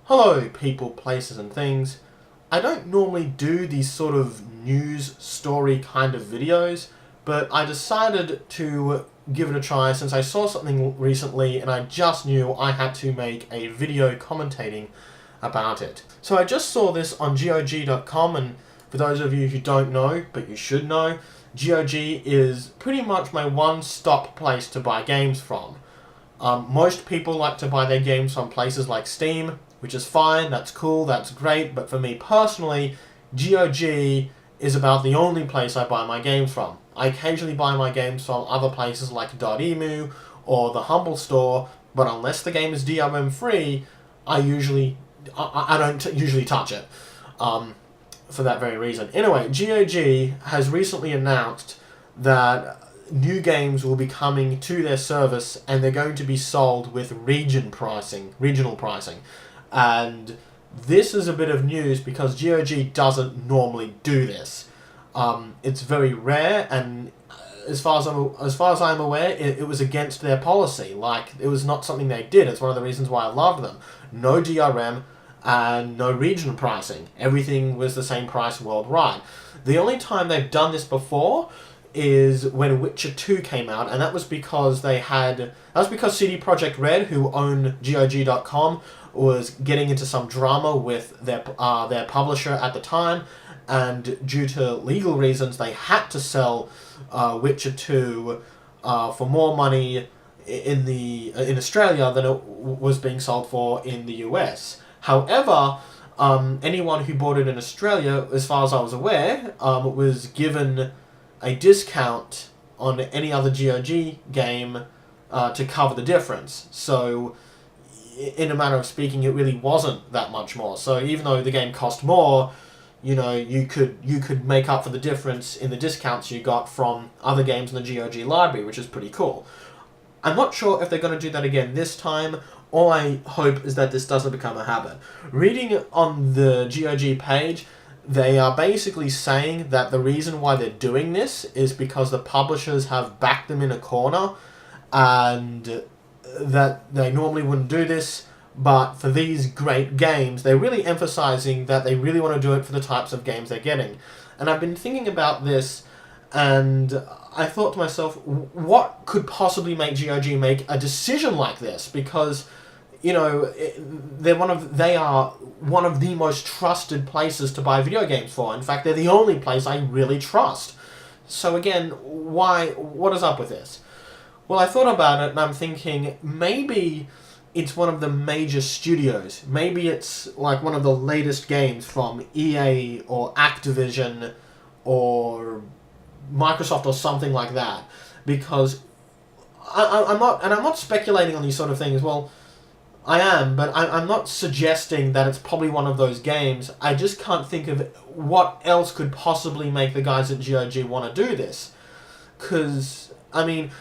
Hello, people, places, and things. I don't normally do these sort of news story kind of videos, but I decided to give it a try since I saw something recently and I just knew I had to make a video commentating about it. So I just saw this on GOG.com, and for those of you who don't know, but you should know, GOG is pretty much my one-stop place to buy games from. Most people like to buy their games from places like Steam, which is fine, that's cool, that's great, but for me personally, GOG is about the only place I buy my games from. I occasionally buy my games from other places like .emu or the Humble Store, but unless the game is DRM free, I don't usually touch it, for that very reason. Anyway, GOG has recently announced that new games will be coming to their service and they're going to be sold with regional pricing. And this is a bit of news because GOG doesn't normally do this. It's very rare, and as far as I'm aware, it was against their policy. Like, it was not something they did. It's one of the reasons why I love them. No DRM and no regional pricing. Everything was the same price worldwide. The only time they've done this before is when Witcher 2 came out, and that was because CD Projekt Red, who own GOG.com, was getting into some drama with their publisher at the time, and due to legal reasons, they had to sell Witcher 2 for more money in Australia than it was being sold for in the US. However, anyone who bought it in Australia, as far as I was aware, was given a discount on any other GOG game to cover the difference. So, in a manner of speaking, it really wasn't that much more. So even though the game cost more, you know, you could make up for the difference in the discounts you got from other games in the GOG library, which is pretty cool. I'm not sure if they're going to do that again this time. All I hope is that this doesn't become a habit. Reading on the GOG page, they are basically saying that the reason why they're doing this is because the publishers have backed them in a corner, and that they normally wouldn't do this, but for these great games, they're really emphasizing that they really want to do it for the types of games they're getting. And I've been thinking about this, and I thought to myself, what could possibly make GOG make a decision like this? Because, you know, they are one of the most trusted places to buy video games for. In fact, they're the only place I really trust. So again, what is up with this? Well, I thought about it, and I'm thinking, maybe it's one of the major studios. Maybe it's like one of the latest games from EA or Activision or Microsoft or something like that. Because I'm not speculating on these sort of things. Well, I am, but I'm not suggesting that it's probably one of those games. I just can't think of what else could possibly make the guys at GOG want to do this. Because, I mean,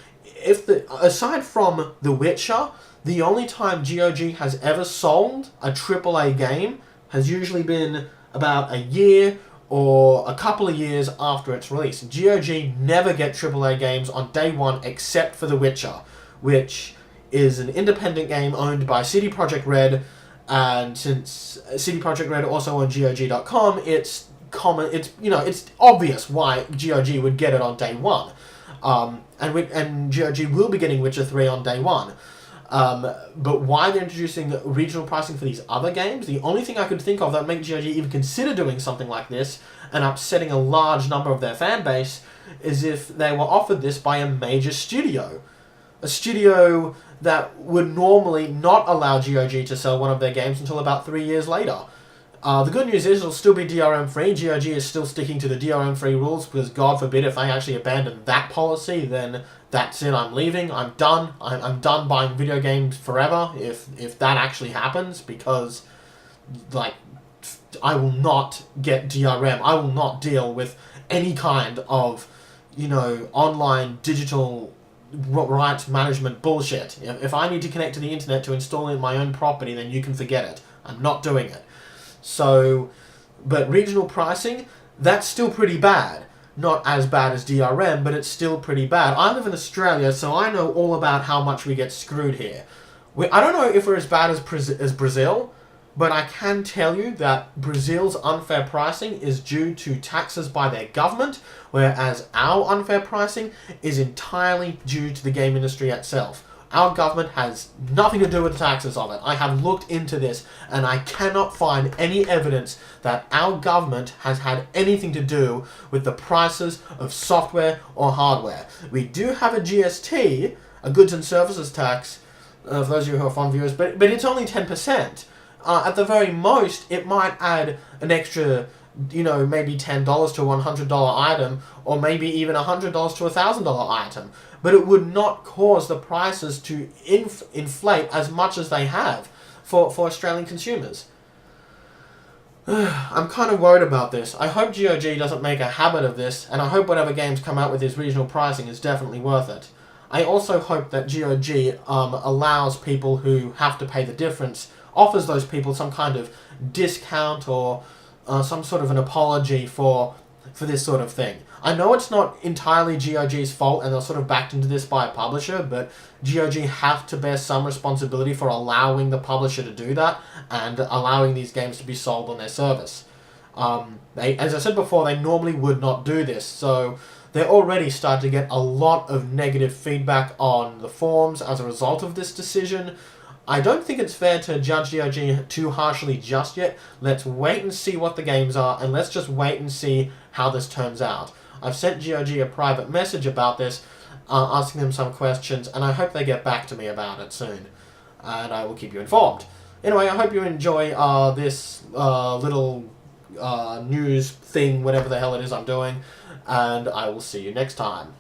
aside from The Witcher, the only time GOG has ever sold a AAA game has usually been about a year or a couple of years after its release. GOG never get AAA games on day one except for The Witcher, which is an independent game owned by CD Projekt Red, and since CD Projekt Red also owns GOG.com, it's obvious why GOG would get it on day one. And GOG will be getting Witcher 3 on day one. But why they're introducing regional pricing for these other games, the only thing I could think of that would make GOG even consider doing something like this and upsetting a large number of their fan base is if they were offered this by a major studio. A studio that would normally not allow GOG to sell one of their games until about 3 years later. The good news is it'll still be DRM free. GOG is still sticking to the DRM free rules because, God forbid, if they actually abandon that policy, then that's it. I'm leaving. I'm done. I'm done buying video games forever if that actually happens, because, like, I will not get DRM. I will not deal with any kind of, online digital rights management bullshit. If I need to connect to the internet to install in my own property, then you can forget it. I'm not doing it. So, but regional pricing, that's still pretty bad. Not as bad as DRM, but it's still pretty bad. I live in Australia, so I know all about how much we get screwed here. I don't know if we're as bad as Brazil, But I can tell you that Brazil's unfair pricing is due to taxes by their government, whereas our unfair pricing is entirely due to the game industry itself. Our government has nothing to do with the taxes of it. I have looked into this, and I cannot find any evidence that our government has had anything to do with the prices of software or hardware. We do have a GST, a goods and services tax, for those of you who are fond viewers, but it's only 10%. At the very most, it might add an extra, maybe $10 to a $100 item, or maybe even $100 to a $1,000 item. But it would not cause the prices to inflate as much as they have for Australian consumers. I'm kind of worried about this. I hope GOG doesn't make a habit of this, and I hope whatever games come out with this regional pricing is definitely worth it. I also hope that GOG allows people who have to pay the difference, offers those people some kind of discount or some sort of an apology for this sort of thing. I know it's not entirely GOG's fault and they're sort of backed into this by a publisher, but GOG have to bear some responsibility for allowing the publisher to do that and allowing these games to be sold on their service. As I said before, they normally would not do this, so they're already starting to get a lot of negative feedback on the forums as a result of this decision. I don't think it's fair to judge GOG too harshly just yet. Let's wait and see what the games are, and let's just wait and see how this turns out. I've sent GOG a private message about this, asking them some questions, and I hope they get back to me about it soon. And I will keep you informed. Anyway, I hope you enjoy this little news thing, whatever the hell it is I'm doing, and I will see you next time.